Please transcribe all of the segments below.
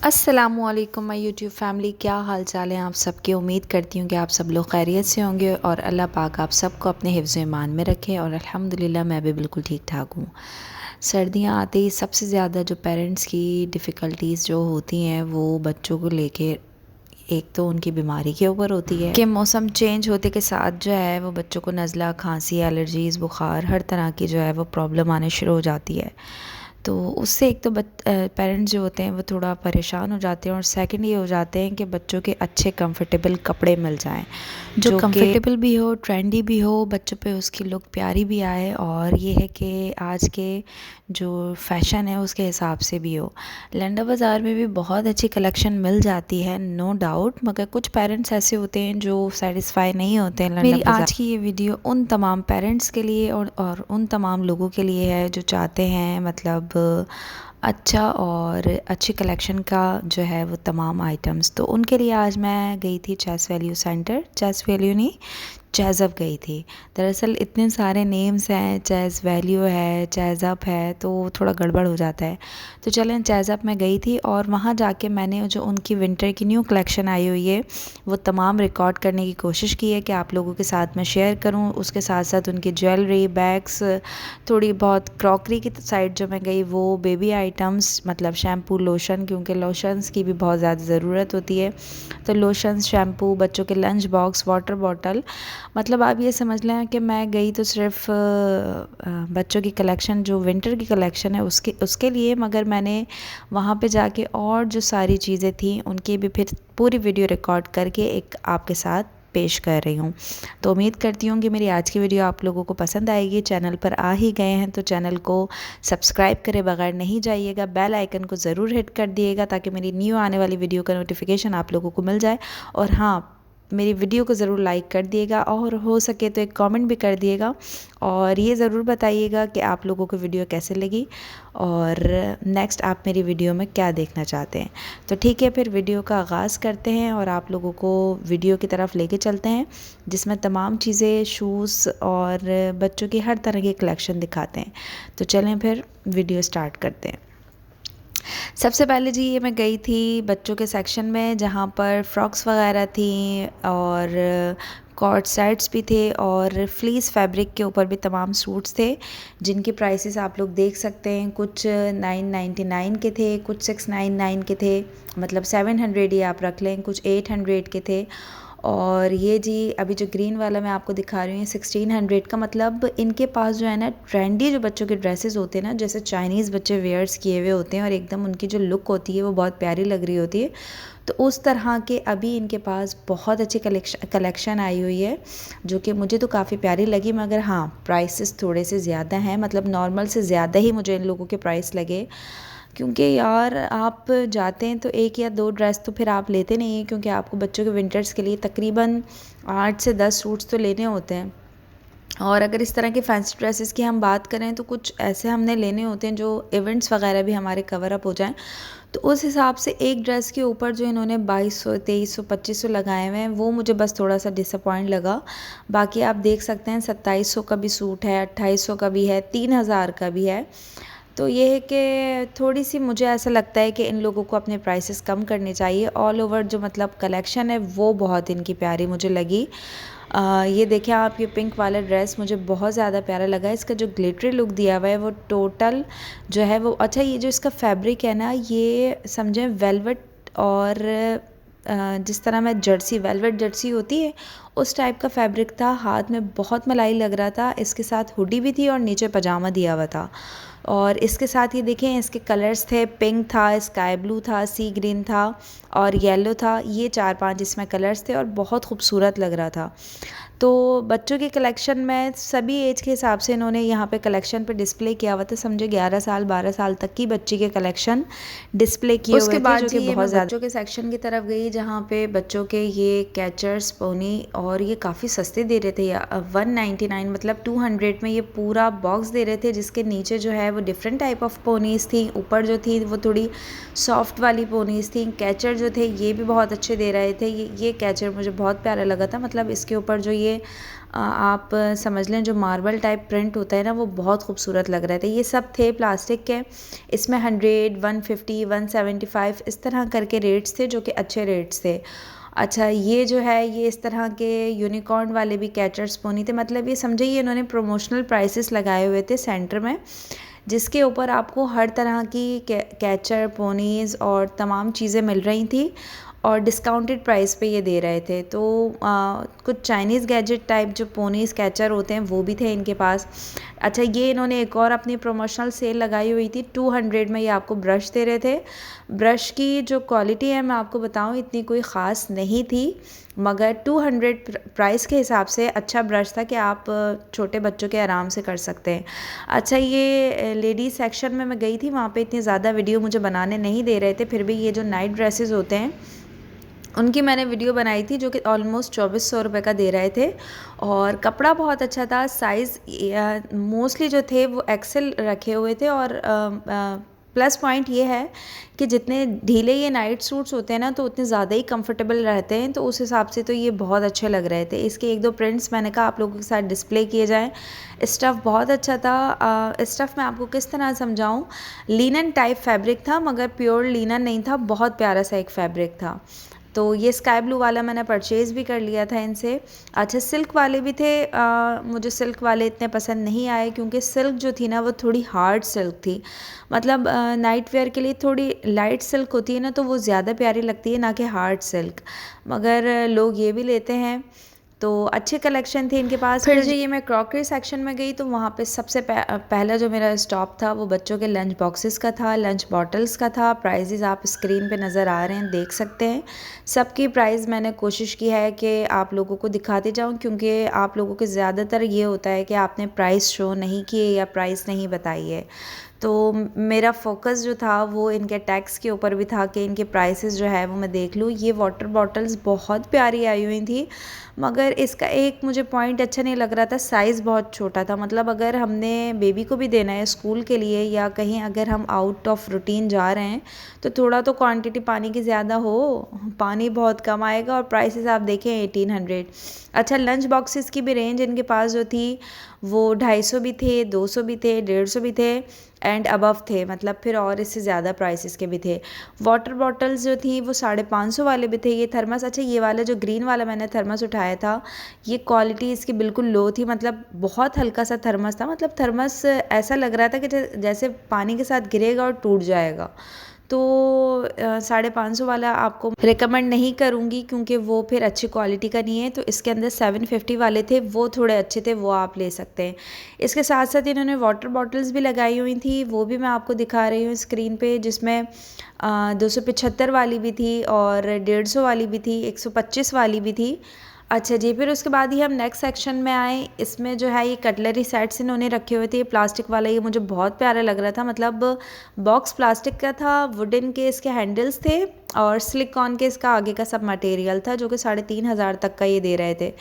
अस्सलामुअलैकुम my YouTube family, क्या हाल चाल है आप सबके। उम्मीद करती हूँ कि आप सब लोग खैरियत से होंगे और अल्लाह पाक आप सबको अपने हिफ्ज़ ईमान में रखे। और अल्हम्दुलिल्लाह मैं भी बिल्कुल ठीक ठाक हूँ। सर्दियाँ आते ही सबसे ज़्यादा जो पेरेंट्स की डिफ़िकल्टीज़ जो होती हैं वो बच्चों को लेके, एक तो उनकी बीमारी के ऊपर होती है कि मौसम चेंज होते के साथ जो है वो बच्चों को नज़ला, खांसी, एलर्जीज़, बुखार, हर तरह की जो है वो प्रॉब्लम आने शुरू हो जाती है। तो उससे एक तो पेरेंट्स जो होते हैं वो थोड़ा परेशान हो जाते हैं, और सेकंड ये हो जाते हैं कि बच्चों के अच्छे कंफर्टेबल कपड़े मिल जाएं जो कंफर्टेबल भी हो, ट्रेंडी भी हो, बच्चों पे उसकी लुक प्यारी भी आए, और ये है कि आज के जो फैशन है उसके हिसाब से भी हो। लंडा बाज़ार में भी बहुत अच्छी कलेक्शन मिल जाती है, नो डाउट, मगर कुछ पेरेंट्स ऐसे होते हैं जो सेटिस्फाई नहीं होते हैं लंडा बाज़ार। मेरी आज की ये वीडियो उन तमाम पेरेंट्स के लिए और उन तमाम लोगों के लिए है जो चाहते हैं मतलब अच्छा और अच्छी कलेक्शन का जो है वो तमाम आइटम्स। तो उनके लिए आज मैं गई थी Chase Value Centre, Chase Value नहीं, चेज़अप गई थी। दरअसल इतने सारे नेम्स हैं, चेज़ वैल्यू है, चेज़अप है, तो थोड़ा गड़बड़ हो जाता है। तो चलें, चेज़अप में गई थी और वहाँ जाके मैंने जो उनकी विंटर की न्यू कलेक्शन आई हुई है वो तमाम रिकॉर्ड करने की कोशिश की है कि आप लोगों के साथ मैं शेयर करूँ। उसके साथ साथ उनकी ज्वेलरी, बैग्स, थोड़ी बहुत क्रॉकरी की साइड जो मैं गई वो बेबी आइटम्स, मतलब शैम्पू, लोशन, क्योंकि लोशंस की भी बहुत ज़्यादा ज़रूरत होती है। तो लोशंस, शैम्पू, बच्चों के लंच बॉक्स, वाटर बॉटल, मतलब आप ये समझ लें कि मैं गई तो सिर्फ बच्चों की कलेक्शन, जो विंटर की कलेक्शन है उसके लिए, मगर मैंने वहाँ पे जाके और जो सारी चीज़ें थी उनकी भी फिर पूरी वीडियो रिकॉर्ड करके एक आपके साथ पेश कर रही हूँ। तो उम्मीद करती हूँ कि मेरी आज की वीडियो आप लोगों को पसंद आएगी। चैनल पर आ ही गए हैं तो चैनल को सब्सक्राइब करे बगैर नहीं जाइएगा, बेल आइकन को ज़रूर हिट कर दिएगा ताकि मेरी न्यू आने वाली वीडियो का नोटिफिकेशन आप लोगों को मिल जाए। और हाँ, मेरी वीडियो को ज़रूर लाइक कर दिएगा और हो सके तो एक कमेंट भी कर दिएगा, और ये ज़रूर बताइएगा कि आप लोगों को वीडियो कैसे लगी और नेक्स्ट आप मेरी वीडियो में क्या देखना चाहते हैं। तो ठीक है, फिर वीडियो का आगाज़ करते हैं और आप लोगों को वीडियो की तरफ लेके चलते हैं जिसमें तमाम चीज़ें, शूज़ और बच्चों की हर तरह की कलेक्शन दिखाते हैं। तो चलें फिर वीडियो स्टार्ट करते हैं। सबसे पहले जी ये मैं गई थी बच्चों के सेक्शन में जहाँ पर फ्रॉक्स वगैरह थी और कॉर्ड सेट्स भी थे और फ्लीस फैब्रिक के ऊपर भी तमाम सूट्स थे जिनके प्राइसेस आप लोग देख सकते हैं। कुछ 999 के थे, कुछ 699 के थे, मतलब 700 ही आप रख लें, कुछ 800 के थे। और ये जी अभी जो ग्रीन वाला मैं आपको दिखा रही हूँ 1600 का, मतलब इनके पास जो है ना ट्रेंडी जो बच्चों के ड्रेसेस होते हैं ना, जैसे चाइनीज़ बच्चे वेयर्स किए हुए होते हैं और एकदम उनकी जो लुक होती है वो बहुत प्यारी लग रही होती है, तो उस तरह के अभी इनके पास बहुत अच्छी कलेक्शन आई हुई है जो कि मुझे तो काफ़ी प्यारी लगी। मगर हाँ, प्राइसेस थोड़े से ज़्यादा हैं, मतलब नॉर्मल से ज़्यादा ही मुझे इन लोगों के प्राइस लगे, क्योंकि यार आप जाते हैं तो एक या दो ड्रेस तो फिर आप लेते नहीं हैं, क्योंकि आपको बच्चों के विंटर्स के लिए तकरीबन 8 से 10 सूट्स तो लेने होते हैं। और अगर इस तरह के फैंसी ड्रेसेस की हम बात करें तो कुछ ऐसे हमने लेने होते हैं जो इवेंट्स वगैरह भी हमारे कवर अप हो जाएं, तो उस हिसाब से एक ड्रेस के ऊपर जो इन्होंने 2200, 2300, 2500 लगाए हुए हैं वो मुझे बस थोड़ा सा डिसअपॉइंट लगा। बाकी आप देख सकते हैं 2700 का भी सूट है, 2800 का भी है, 3000 का भी है। तो ये है कि थोड़ी सी मुझे ऐसा लगता है कि इन लोगों को अपने प्राइसेस कम करने चाहिए। ऑल ओवर जो मतलब कलेक्शन है वो बहुत इनकी प्यारी मुझे लगी। ये देखिए आप, ये पिंक वाला ड्रेस मुझे बहुत ज़्यादा प्यारा लगा। इसका जो ग्लिटरी लुक दिया हुआ है वो टोटल जो है वो अच्छा, ये जो इसका फैब्रिक है ना, ये समझें वेलवेट, और जिस तरह में जर्सी, वेलवेट जर्सी होती है उस टाइप का फैब्रिक था। हाथ में बहुत मलाई लग रहा था। इसके साथ हुडी भी थी और नीचे पजामा दिया हुआ था। और इसके साथ ये देखें इसके कलर्स थे, पिंक था, स्काई ब्लू था, सी ग्रीन था और येलो था। ये 4-5 इसमें कलर्स थे और बहुत खूबसूरत लग रहा था। तो बच्चों की कलेक्शन में सभी एज के हिसाब से इन्होंने यहाँ पे कलेक्शन पे डिस्प्ले किया हुआ था। समझे 11 साल 12 साल तक की बच्ची के कलेक्शन डिस्प्ले किए हुए थे, जो कि बहुत ज़्यादा। बच्चों के सेक्शन की तरफ गई जहाँ पे बच्चों के ये कैचर्स, पोनी और ये काफ़ी सस्ते दे रहे थे, या 199 मतलब 200 में ये पूरा बॉक्स दे रहे थे, जिसके नीचे जो है वो डिफरेंट टाइप ऑफ पोनीज़ थी, ऊपर जो थी वो थोड़ी सॉफ्ट वाली पोनीज़ थी। कैचर जो थे ये भी बहुत अच्छे दे रहे थे। ये कैचर मुझे बहुत प्यारा लगा था, मतलब इसके ऊपर जो ये आप समझ लें जो मार्बल टाइप प्रिंट होता है ना, वो बहुत खूबसूरत लग रहे थे। ये सब थे प्लास्टिक के, इसमें 100, 150, 175 इस तरह करके रेट्स थे, जो कि अच्छे रेट्स थे। अच्छा, ये जो है ये इस तरह के यूनिकॉर्न वाले भी कैचर्स पोनी थे, मतलब ये समझिए इन्होंने प्रमोशनल प्राइसेस लगाए हुए थे सेंटर में, जिसके ऊपर आपको हर तरह की कैचर पोनीज़ और तमाम चीज़ें मिल रही थी और डिस्काउंटेड प्राइस पे ये दे रहे थे। तो कुछ चाइनीज़ गैजेट टाइप जो पोनीज़ कैचर होते हैं वो भी थे इनके पास। अच्छा, ये इन्होंने एक और अपनी प्रमोशनल सेल लगाई हुई थी, 200 में ये आपको ब्रश दे रहे थे। ब्रश की जो क्वालिटी है मैं आपको बताऊं इतनी कोई ख़ास नहीं थी, मगर 200 प्राइस के हिसाब से अच्छा ब्रश था कि आप छोटे बच्चों के आराम से कर सकते हैं। अच्छा, ये लेडीज़ सेक्शन में मैं गई थी, वहाँ पे इतनी ज़्यादा वीडियो मुझे बनाने नहीं दे रहे थे, फिर भी ये जो नाइट ड्रेसेस होते हैं उनकी मैंने वीडियो बनाई थी, जो कि ऑलमोस्ट 2400 रुपये का दे रहे थे और कपड़ा बहुत अच्छा था। साइज़ मोस्टली जो थे वो एक्सेल रखे हुए थे और प्लस पॉइंट ये है कि जितने ढीले ये नाइट सूट्स होते हैं ना, तो उतने ज़्यादा ही कंफर्टेबल रहते हैं, तो उस हिसाब से तो ये बहुत अच्छे लग रहे थे। इसके एक दो प्रिंट्स मैंने कहा आप लोगों के साथ डिस्प्ले किए जाएँ। स्टफ़ बहुत अच्छा था। स्टफ़ मैं आपको किस तरह समझाऊँ, लिनन टाइप फैब्रिक था, मगर प्योर लिनन नहीं था, बहुत प्यारा सा एक फैब्रिक था। तो ये स्काई ब्लू वाला मैंने परचेज़ भी कर लिया था इनसे। अच्छा, सिल्क वाले भी थे, मुझे सिल्क वाले इतने पसंद नहीं आए, क्योंकि सिल्क जो थी ना वो थोड़ी हार्ड सिल्क थी, मतलब नाइट वेयर के लिए थोड़ी लाइट सिल्क होती है ना, तो वो ज़्यादा प्यारी लगती है, ना कि हार्ड सिल्क, मगर लोग ये भी लेते हैं। तो अच्छे कलेक्शन थे इनके पास। फिर जो ये मैं क्रॉकरी सेक्शन में गई, तो वहाँ पे सबसे पहला जो मेरा स्टॉप था वो बच्चों के लंच बॉक्सेस का था, लंच बॉटल्स का था। प्राइजेज़ आप स्क्रीन पे नज़र आ रहे हैं, देख सकते हैं। सबकी प्राइस मैंने कोशिश की है कि आप लोगों को दिखाते जाऊँ, क्योंकि आप लोगों के ज़्यादातर ये होता है कि आपने प्राइस शो नहीं किए या प्राइस नहीं बताई है। तो मेरा फोकस जो था वो इनके टैक्स के ऊपर भी था कि इनके प्राइसेस जो है वो मैं देख लूँ। ये वाटर बॉटल्स बहुत प्यारी आई हुई थी, मगर इसका एक मुझे पॉइंट अच्छा नहीं लग रहा था, साइज़ बहुत छोटा था। मतलब अगर हमने बेबी को भी देना है स्कूल के लिए, या कहीं अगर हम आउट ऑफ रूटीन जा रहे हैं, तो थोड़ा तो क्वांटिटी पानी की ज़्यादा हो, पानी बहुत कम आएगा। और प्राइसेस आप देखें 1800। अच्छा, लंच बॉक्सेस की भी रेंज इनके पास जो थी वो 250 भी थे, 200 भी थे, 150 भी थे एंड अबव थे, मतलब फिर और इससे ज़्यादा प्राइसेस के भी थे। वाटर बॉटल्स जो थी वो 550 वाले भी थे। ये थर्मस, अच्छा ये वाला जो ग्रीन वाला मैंने थर्मस उठाया था, ये क्वालिटी इसकी बिल्कुल लो थी, मतलब बहुत हल्का सा थर्मस था, मतलब थर्मस ऐसा लग रहा था कि जैसे पानी के साथ गिरेगा और टूट जाएगा। तो 550 वाला आपको रिकमेंड नहीं करूँगी, क्योंकि वो फिर अच्छी क्वालिटी का नहीं है। तो इसके अंदर 750 वाले थे, वो थोड़े अच्छे थे, वो आप ले सकते हैं। इसके साथ साथ इन्होंने वाटर बॉटल्स भी लगाई हुई थी, वो भी मैं आपको दिखा रही हूँ स्क्रीन पे, जिसमें 275 वाली भी थी और 150 वाली भी थी, 125 वाली भी थी। अच्छा जी, फिर उसके बाद ही हम नेक्स्ट सेक्शन में आए। इसमें जो है ये कटलरी सेट्स इन्होंने रखे हुए थे, प्लास्टिक वाला, ये मुझे बहुत प्यारा लग रहा था। मतलब बॉक्स प्लास्टिक का था, वुडन के इसके हैंडल्स थे और सिलिकॉन के इसका आगे का सब मटेरियल था, जो कि 3500 तक का ये दे रहे थे।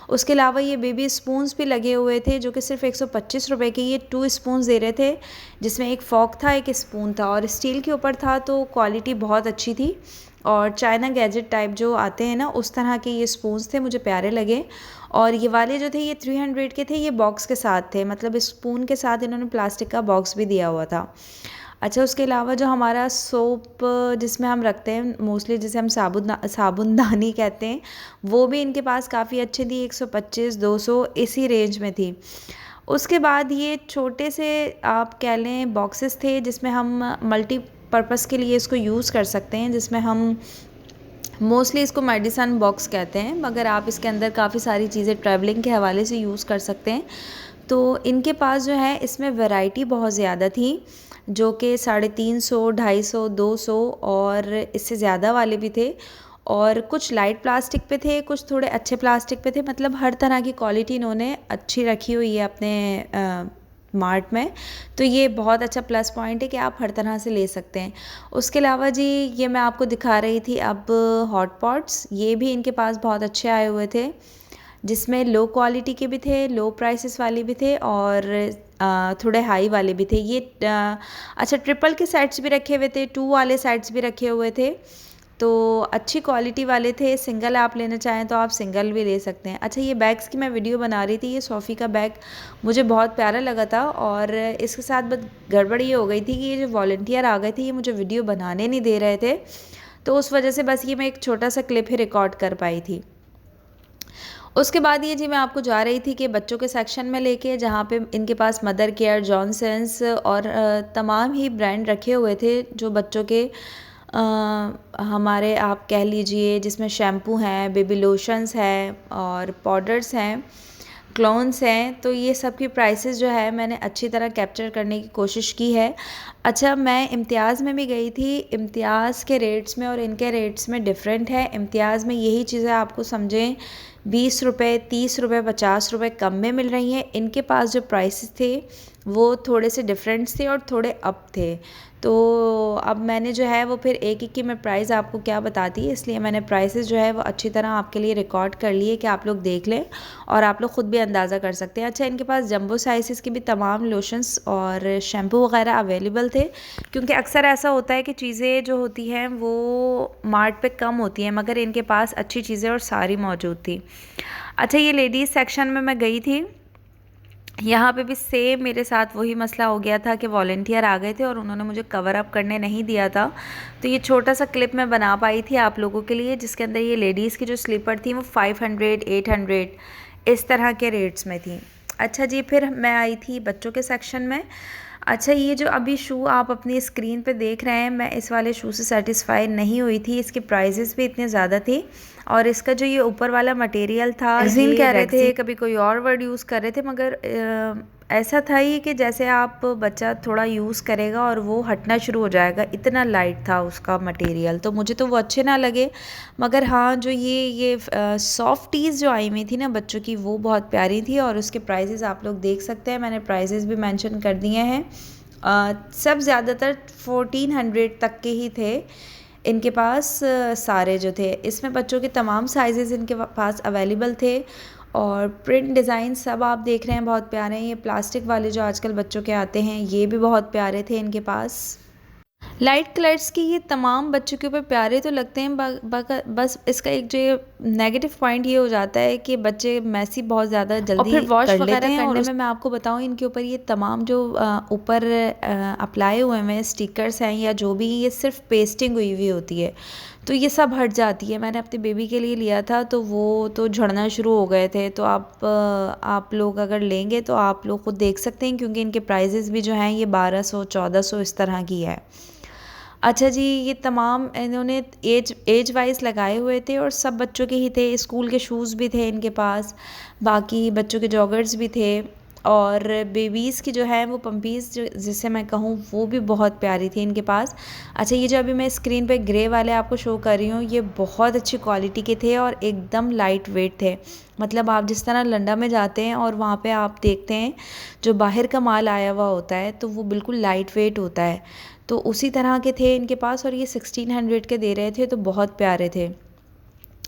उसके अलावा ये बेबी स्पून्स भी लगे हुए थे, जो कि सिर्फ 125 रुपये के ये 2 स्पून्स दे रहे थे, जिसमें एक फॉक था, एक स्पून था और स्टील के ऊपर था, तो क्वालिटी बहुत अच्छी थी। और चाइना गैजेट टाइप जो आते हैं ना, उस तरह के ये स्पून्स थे, मुझे प्यारे लगे। और ये वाले जो थे ये 300 के थे, ये बॉक्स के साथ थे, मतलब स्पून के साथ इन्होंने प्लास्टिक का बॉक्स भी दिया हुआ था। अच्छा, उसके अलावा जो हमारा सोप जिसमें हम रखते हैं मोस्टली, जिसे हम साबुनदानी कहते हैं, वो भी इनके पास काफ़ी अच्छी थी, 125, 200 इसी रेंज में थी। उसके बाद ये छोटे से आप कह लें बॉक्सेस थे, जिसमें हम मल्टीपर्पज़ के लिए इसको यूज़ कर सकते हैं, जिसमें हम मोस्टली इसको मेडिसन बॉक्स कहते हैं, मगर आप इसके अंदर काफ़ी सारी चीज़ें ट्रैवलिंग के हवाले से यूज़ कर सकते हैं। तो इनके पास जो है इसमें वैरायटी बहुत ज़्यादा थी, जो कि 350, 250, 200 और इससे ज़्यादा वाले भी थे। और कुछ लाइट प्लास्टिक पे थे, कुछ थोड़े अच्छे प्लास्टिक पे थे, मतलब हर तरह की क्वालिटी इन्होंने अच्छी रखी हुई है अपने मार्ट में। तो ये बहुत अच्छा प्लस पॉइंट है कि आप हर तरह से ले सकते हैं। उसके अलावा जी, ये मैं आपको दिखा रही थी अब हॉट पॉट्स, ये भी इनके पास बहुत अच्छे आए हुए थे। जिसमें लो क्वालिटी के भी थे, लो प्राइसेस वाले भी थे और थोड़े हाई वाले भी थे। ये अच्छा ट्रिपल के सेट्स भी रखे हुए थे, 2 वाले सेट्स भी रखे हुए थे, तो अच्छी क्वालिटी वाले थे। सिंगल आप लेना चाहें तो आप सिंगल भी ले सकते हैं। अच्छा, ये बैग्स की मैं वीडियो बना रही थी। ये सोफ़ी का बैग मुझे बहुत प्यारा लगा था और इसके साथ बस गड़बड़ ये हो गई थी कि ये जो वॉलंटियर आ गए थे ये मुझे वीडियो बनाने नहीं दे रहे थे, तो उस वजह से बस ये मैं एक छोटा सा क्लिप ही रिकॉर्ड कर पाई थी। उसके बाद ये जी मैं आपको जा रही थी कि बच्चों के सेक्शन में लेके, जहाँ पे इनके पास मदर केयर, जॉनसन्स और तमाम ही ब्रांड रखे हुए थे जो बच्चों के हमारे आप कह लीजिए, जिसमें शैम्पू हैं, बेबी लोशंस हैं और पाउडर्स हैं, क्लोन्स हैं। तो ये सब की प्राइसेस जो है मैंने अच्छी तरह कैप्चर करने की कोशिश की है। अच्छा, मैं इम्तियाज़ में भी गई थी। इम्तियाज़ के रेट्स में और इनके रेट्स में डिफरेंट है। इम्तियाज़ में यही चीज़ें आपको समझें 20 रुपये, 30 रुपये, 50 रुपये कम में मिल रही हैं। इनके पास जो प्राइसेस थे वो थोड़े से डिफरेंट थे और थोड़े अप थे। तो अब मैंने जो है वो फिर एक एक की मैं प्राइस आपको क्या बताती है, इसलिए मैंने प्राइसेस जो है वो अच्छी तरह आपके लिए रिकॉर्ड कर लिए कि आप लोग देख लें और आप लोग ख़ुद भी अंदाज़ा कर सकते हैं। अच्छा, इनके पास जंबो साइज़ के भी तमाम लोशंस और शैम्पू वगैरह अवेलेबल थे, क्योंकि अक्सर ऐसा होता है कि चीज़ें जो होती हैं वो मार्ट पे कम होती हैं, मगर इनके पास अच्छी चीज़ें और सारी मौजूद थी। अच्छा, ये लेडीज़ सेक्शन में मैं गई थी। यहाँ पे भी सेम मेरे साथ वही मसला हो गया था कि वॉलंटियर आ गए थे और उन्होंने मुझे कवर अप करने नहीं दिया था। तो ये छोटा सा क्लिप मैं बना पाई थी आप लोगों के लिए, जिसके अंदर ये लेडीज़ की जो स्लीपर थी वो 500, 800 इस तरह के रेट्स में थी। अच्छा जी, फिर मैं आई थी बच्चों के सेक्शन में। अच्छा, ये जो अभी शू आप अपनी स्क्रीन पे देख रहे हैं, मैं इस वाले शू से सेटिस्फाई नहीं हुई थी। इसके प्राइजेस भी इतने ज़्यादा थे और इसका जो ये ऊपर वाला मटेरियल था, ये कह रहे थे, कभी कोई और वर्ड यूज़ कर रहे थे, मगर ऐसा था ही कि जैसे आप बच्चा थोड़ा यूज़ करेगा और वो हटना शुरू हो जाएगा, इतना लाइट था उसका मटेरियल। तो मुझे तो वो अच्छे ना लगे, मगर हाँ जो ये सॉफ्टीज़ जो आई हुई थी ना बच्चों की, वो बहुत प्यारी थी और उसके प्राइसेस आप लोग देख सकते हैं। मैंने प्राइसेस भी मेंशन कर दिए हैं। सब ज़्यादातर 1400 तक के ही थे इनके पास। सारे जो थे इसमें बच्चों के तमाम साइजेस इनके पास अवेलेबल थे और प्रिंट डिज़ाइन सब आप देख रहे हैं बहुत प्यारे हैं। ये प्लास्टिक वाले जो आजकल बच्चों के आते हैं ये भी बहुत प्यारे थे इनके पास। लाइट कलर्स की ये तमाम बच्चों के ऊपर प्यारे तो लगते हैं, बस इसका एक जो नेगेटिव पॉइंट ये हो जाता है कि बच्चे मैसी बहुत ज़्यादा जल्दी फिर वॉश वगैरह करने में मैं आपको बताऊं, इनके ऊपर ये तमाम जो ऊपर अप्लाई हुए हैं स्टिकर्स हैं या जो भी, ये सिर्फ पेस्टिंग हुई हुई होती है, तो ये सब हट जाती है। मैंने अपने बेबी के लिए लिया था तो वो तो झड़ना शुरू हो गए थे। तो आप लोग अगर लेंगे तो आप लोग खुद देख सकते हैं, क्योंकि इनके प्राइजेस भी जो हैं ये 1200, 1400 इस तरह की है। अच्छा जी, ये तमाम इन्होंने एज वाइज लगाए हुए थे और सब बच्चों के ही थे। स्कूल के शूज़ भी थे इनके पास, बाकी बच्चों के जॉगर्स भी थे और बेबीज़ की जो है वो पम्पीज़ जो जिसे मैं कहूँ वो भी बहुत प्यारी थी इनके पास। अच्छा, ये जो अभी मैं स्क्रीन पे ग्रे वाले आपको शो कर रही हूँ ये बहुत अच्छी क्वालिटी के थे और एकदम लाइट वेट थे। मतलब आप जिस तरह लंडा में जाते हैं और वहाँ पे आप देखते हैं जो बाहर का माल आया हुआ होता है तो वो बिल्कुल लाइट वेट होता है, तो उसी तरह के थे इनके पास और ये 1600 के दे रहे थे, तो बहुत प्यारे थे।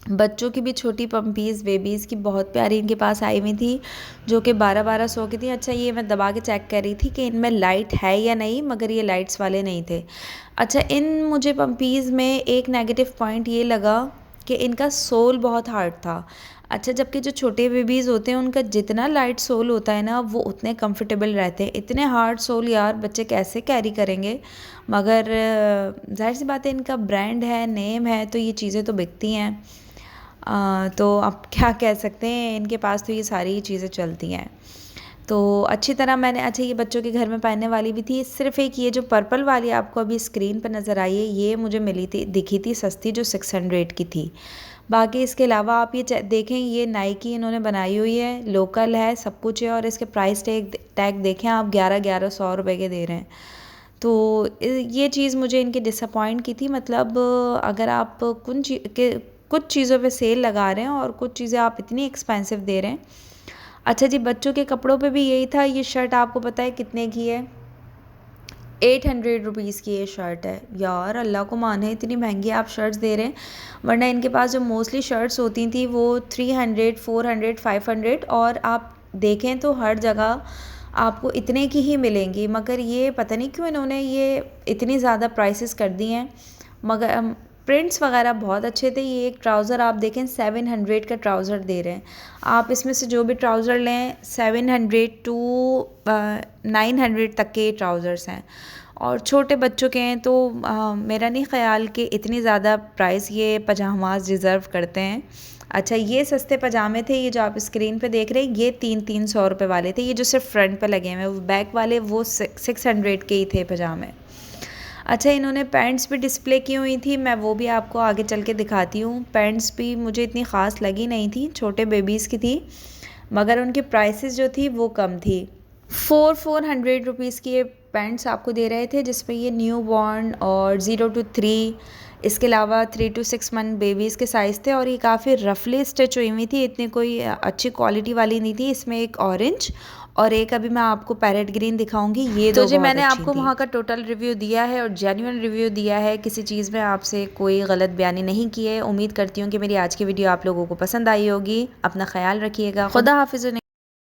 बच्चों की भी छोटी पम्पीज़ बेबीज़ की बहुत प्यारी इनके पास आई हुई थी जो कि 1200 की थी। अच्छा, ये मैं दबा के चेक कर रही थी कि इनमें लाइट है या नहीं, मगर ये लाइट्स वाले नहीं थे। अच्छा, इन मुझे पम्पीज़ में एक नेगेटिव पॉइंट ये लगा कि इनका सोल बहुत हार्ड था। अच्छा, जबकि जो छोटे बेबीज़ होते हैं उनका जितना लाइट सोल होता है ना वो उतने कंफर्टेबल रहते हैं। इतने हार्ड सोल यार बच्चे कैसे कैरी करेंगे, मगर जाहिर सी बात है इनका ब्रांड है, नेम है, तो ये चीज़ें तो बिकती हैं। तो अब क्या कह सकते हैं, इनके पास तो ये सारी चीज़ें चलती हैं। तो अच्छी तरह मैंने, अच्छा ये बच्चों के घर में पहनने वाली भी थी। सिर्फ एक ये जो पर्पल वाली आपको अभी स्क्रीन पर नज़र आई है ये मुझे मिली थी, दिखी थी सस्ती, जो 600 की थी। बाकी इसके अलावा आप ये देखें, ये नाइकी इन्होंने बनाई हुई है, लोकल है, सब कुछ है और इसके प्राइस टैग देखें आप 1100 रुपये के दे रहे हैं। तो ये चीज़ मुझे इनकी डिसअपॉइंट की थी। मतलब अगर आप कुछ चीज़ों पे सेल लगा रहे हैं और कुछ चीज़ें आप इतनी एक्सपेंसिव दे रहे हैं। अच्छा जी, बच्चों के कपड़ों पे भी यही था। ये शर्ट आपको पता है कितने की है? 800 रुपीज़ की ये शर्ट है। यार अल्लाह को माने इतनी महंगी आप शर्ट्स दे रहे हैं, वरना इनके पास जो मोस्टली शर्ट्स होती थी वो 300, 400, 500 और आप देखें तो हर जगह आपको इतने की ही मिलेंगी। मगर ये पता नहीं क्यों इन्होंने ये इतनी ज़्यादा प्राइसेस कर दी हैं। मगर प्रिंट्स वगैरह बहुत अच्छे थे। ये एक ट्राउज़र आप देखें 700 का ट्राउज़र दे रहे हैं। आप इसमें से जो भी ट्राउज़र लें 700 टू 900 तक के ट्राउज़र्स हैं और छोटे बच्चों के हैं तो मेरा नहीं ख़्याल कि इतनी ज़्यादा प्राइस ये पजामाज डिज़र्व करते हैं। अच्छा, ये सस्ते पजामे थे, ये जो आप स्क्रीन पे देख रहे हैं ये 300 रुपये वाले थे। ये जो सिर्फ फ्रंट पे लगे हुए हैं, वो बैक वाले वो 600 के ही थे पजामे। अच्छा, इन्होंने पैंट्स भी डिस्प्ले की हुई थी, मैं वो भी आपको आगे चल के दिखाती हूँ। पैंट्स भी मुझे इतनी ख़ास लगी नहीं थी, छोटे बेबीज़ की थी, मगर उनकी प्राइसेस जो थी वो कम थी। 400 रुपीज़ की ये पैंट्स आपको दे रहे थे, जिसमें ये न्यू बॉर्न और 0 to 3, इसके अलावा 3 to 6 मंथ बेबीज़ के साइज़ थे और ये काफ़ी रफली स्टिच हुई हुई थी, इतनी कोई अच्छी क्वालिटी वाली नहीं थी। इसमें एक ऑरेंज और एक अभी मैं आपको पैरेट ग्रीन दिखाऊंगी, ये तो जी मैंने आपको वहाँ का टोटल रिव्यू दिया है और जेन्युइन रिव्यू दिया है, किसी चीज़ में आपसे कोई गलत बयानी नहीं की है। उम्मीद करती हूँ कि मेरी आज की वीडियो आप लोगों को पसंद आई होगी। अपना ख्याल रखिएगा, खुदा हाफिज़।